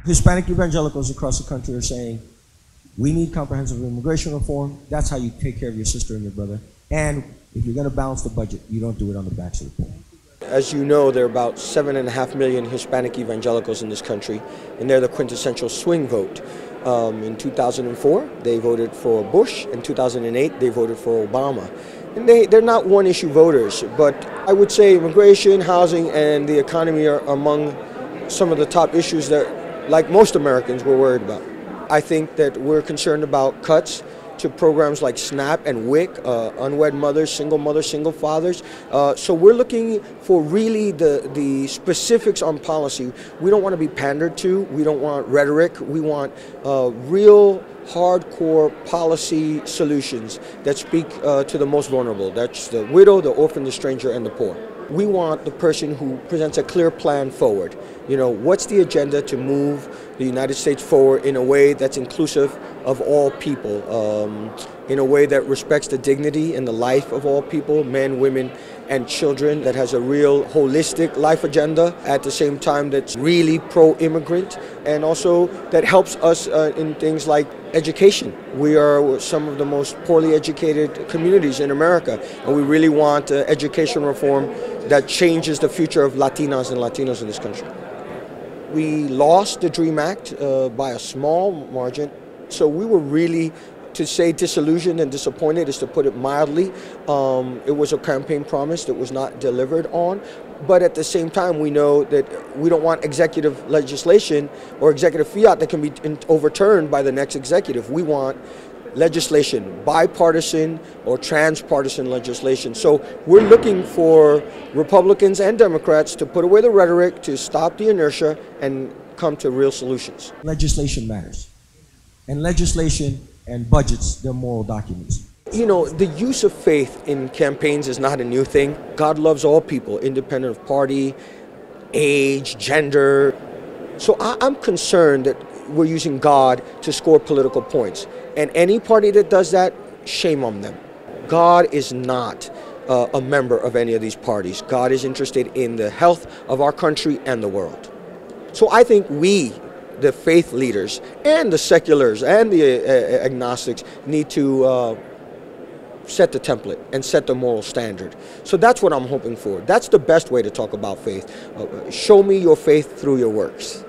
Hispanic evangelicals across the country are saying, we need comprehensive immigration reform. That's how you take care of your sister and your brother. And if you're going to balance the budget, you don't do it on the backs of the poor. As you know, there are about 7.5 million Hispanic evangelicals in this country, and they're the quintessential swing vote. In 2004, they voted for Bush. In 2008, they voted for Obama. And they're not one-issue voters, but I would say immigration, housing, and the economy are among some of the top issues that, like most Americans, we're worried about. I think that we're concerned about cuts to programs like SNAP and WIC, unwed mothers, single fathers. So we're looking for really the specifics on policy. We don't want to be pandered to. We don't want rhetoric. We want real hardcore policy solutions that speak to the most vulnerable. That's the widow, the orphan, the stranger, and the poor. We want the person who presents a clear plan forward. You know, what's the agenda to move the United States forward in a way that's inclusive of all people, in a way that respects the dignity and the life of all people, men, women, and children, that has a real holistic life agenda, at the same time that's really pro-immigrant, and also that helps us in things like education. We are some of the most poorly educated communities in America, and we really want education reform that changes the future of Latinas and Latinos in this country. We lost the DREAM Act by a small margin, so we were really, to say disillusioned and disappointed is to put it mildly. It was a campaign promise that was not delivered on, but at the same time we know that we don't want executive legislation or executive fiat that can be overturned by the next executive. We want legislation, bipartisan or transpartisan legislation. So we're looking for Republicans and Democrats to put away the rhetoric, to stop the inertia, and come to real solutions. Legislation matters. And legislation and budgets, they're moral documents. You know, the use of faith in campaigns is not a new thing. God loves all people, independent of party, age, gender. So I'm concerned that we're using God to score political points. And any party that does that, shame on them. God is not a member of any of these parties. God is interested in the health of our country and the world. So I think we, the faith leaders, and the seculars, and the agnostics, need to set the template and set the moral standard. So that's what I'm hoping for. That's the best way to talk about faith. Show me your faith through your works.